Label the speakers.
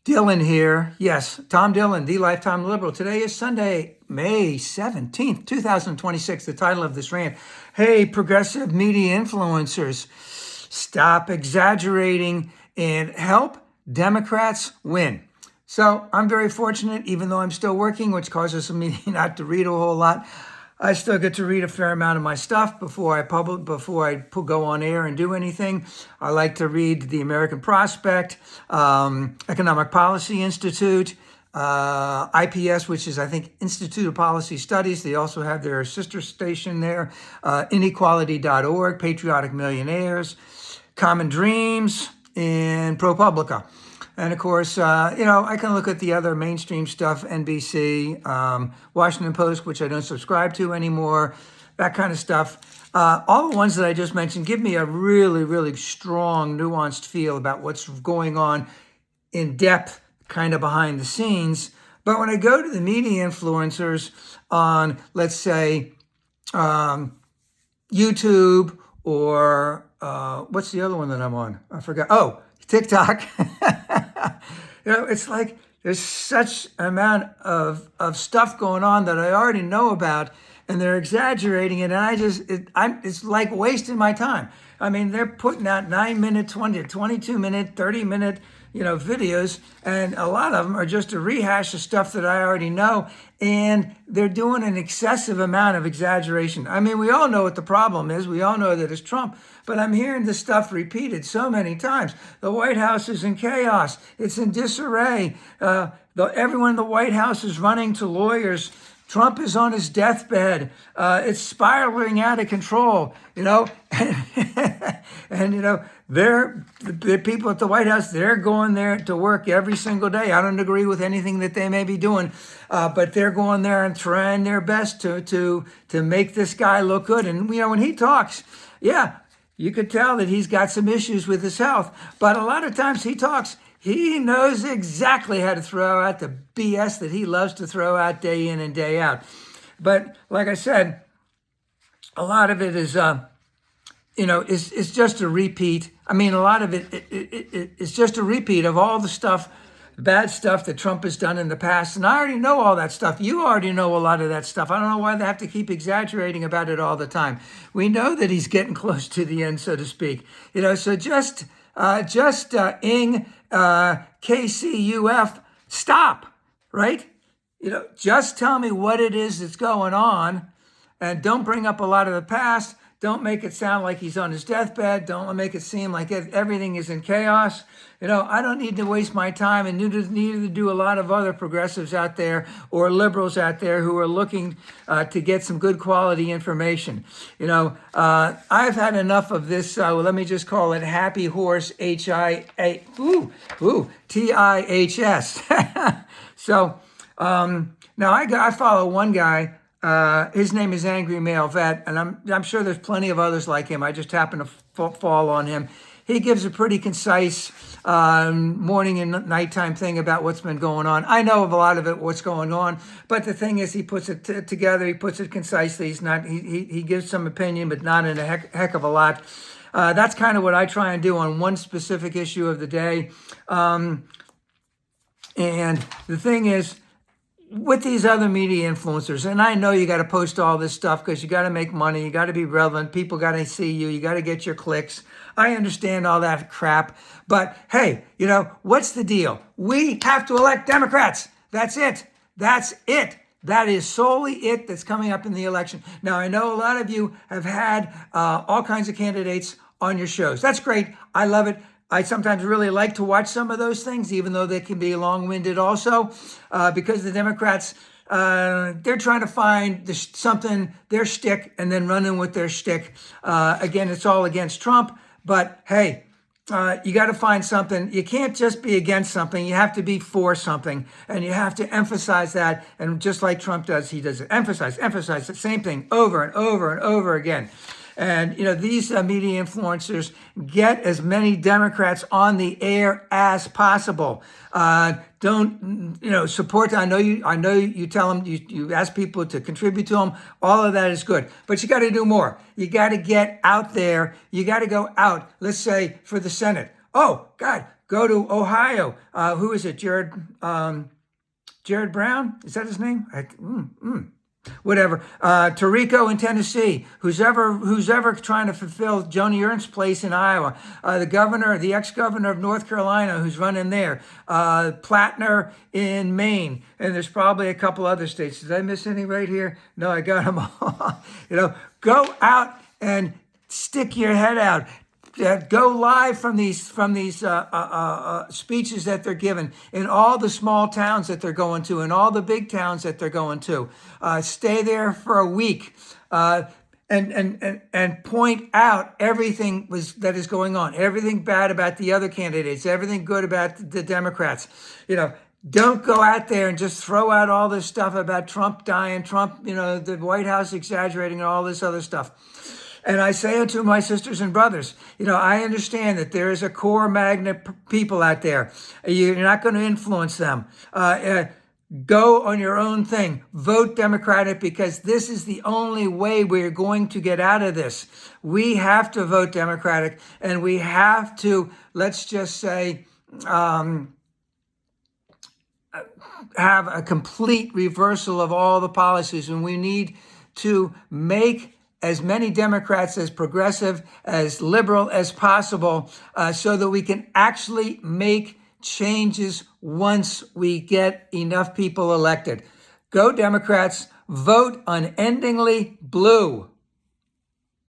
Speaker 1: Dylan here. Yes, Tom Dillon, the Lifetime Liberal. Today is Sunday, May 17th, 2026. The title of this rant, hey, progressive media influencers, stop exaggerating and help Democrats win. So I'm very fortunate, even though I'm still working, which causes me not to read a whole lot. I still get to read a fair amount of my stuff before I go on air and do anything. I like to read the American Prospect, Economic Policy Institute, IPS, which is, I think, Institute of Policy Studies. They also have their sister station there, inequality.org, Patriotic Millionaires, Common Dreams, and ProPublica. And of course, I can look at the other mainstream stuff, NBC, Washington Post, which I don't subscribe to anymore, that kind of stuff. All the ones that I just mentioned give me a really, really strong, nuanced feel about what's going on in depth, kind of behind the scenes. But when I go to the media influencers on, let's say, YouTube or what's the other one that I'm on? I forgot. Oh, TikTok. It's like there's such an amount of stuff going on that I already know about, and they're exaggerating it, and it's like wasting my time. I mean, they're putting out 9-minute, 20, 22-minute, 30-minute, videos, and a lot of them are just a rehash of stuff that I already know, and they're doing an excessive amount of exaggeration. I mean, we all know what the problem is. We all know that it's Trump, but I'm hearing this stuff repeated so many times. The White House is in chaos. It's in disarray. Everyone in the White House is running to lawyers. Trump is on his deathbed. It's spiraling out of control, and the people at the White House, they're going there to work every single day. I don't agree with anything that they may be doing, but they're going there and trying their best to make this guy look good. And when he talks, yeah, you could tell that he's got some issues with his health. But a lot of times he talks, he knows exactly how to throw out the BS that he loves to throw out day in and day out. But like I said, a lot of it is, is just a repeat. I mean, a lot of it's just a repeat of all the stuff, bad stuff that Trump has done in the past. And I already know all that stuff. You already know a lot of that stuff. I don't know why they have to keep exaggerating about it all the time. We know that he's getting close to the end, so to speak. So just ing KCUF, stop, right? Just tell me what it is that's going on, and don't bring up a lot of the past. Don't make it sound like he's on his deathbed. Don't make it seem like everything is in chaos. I don't need to waste my time, and neither do a lot of other progressives out there or liberals out there who are looking to get some good quality information. I've had enough of this. Let me just call it happy horse, TIHS. So now I follow one guy. His name is Angry Male Vet, and I'm sure there's plenty of others like him. I just happen to fall on him. He gives a pretty concise morning and nighttime thing about what's been going on. I know of a lot of it, what's going on, but the thing is, he puts it together. He puts it concisely. He gives some opinion, but not in a heck of a lot. That's kind of what I try and do on one specific issue of the day. And the thing is, with these other media influencers, and I know you got to post all this stuff because you got to make money, you got to be relevant, people got to see you, you got to get your clicks. I understand all that crap, but hey, what's the deal? We have to elect Democrats. That's it. That's it. That is solely it that's coming up in the election. Now, I know a lot of you have had all kinds of candidates on your shows. That's great. I love it. I sometimes really like to watch some of those things, even though they can be long-winded also, because the Democrats, they're trying to find something, their shtick, and then running with their shtick. Again, it's all against Trump, but hey, you got to find something. You can't just be against something. You have to be for something, and you have to emphasize that. And just like Trump does, he does it. Emphasize the same thing over and over and over again. And, these media influencers get as many Democrats on the air as possible. Don't, support. I know you tell them, you ask people to contribute to them. All of that is good, but you got to do more. You got to get out there. You got to go out. Let's say for the Senate. Oh, God, Go to Ohio. Who is it? Jared Brown? Is that his name? Whatever. Tarico in Tennessee. Who's ever trying to fulfill Joni Ernst's place in Iowa. The ex-governor of North Carolina, who's running there. Plattner in Maine, and there's probably a couple other states. Did I miss any right here? No, I got them all. Go out and stick your head out. Go live from these speeches that they're giving in all the small towns that they're going to, and all the big towns that they're going to. Stay there for a week and point out everything that is going on, everything bad about the other candidates, everything good about the Democrats. Don't go out there and just throw out all this stuff about Trump dying, Trump, the White House exaggerating, and all this other stuff. And I say unto my sisters and brothers, I understand that there is a core magnet people out there. You're not going to influence them. Go on your own thing. Vote Democratic, because this is the only way we're going to get out of this. We have to vote Democratic, and we have to, let's just say, have a complete reversal of all the policies. And we need to make as many Democrats as progressive, as liberal as possible, so that we can actually make changes once we get enough people elected. Go Democrats, vote unendingly blue.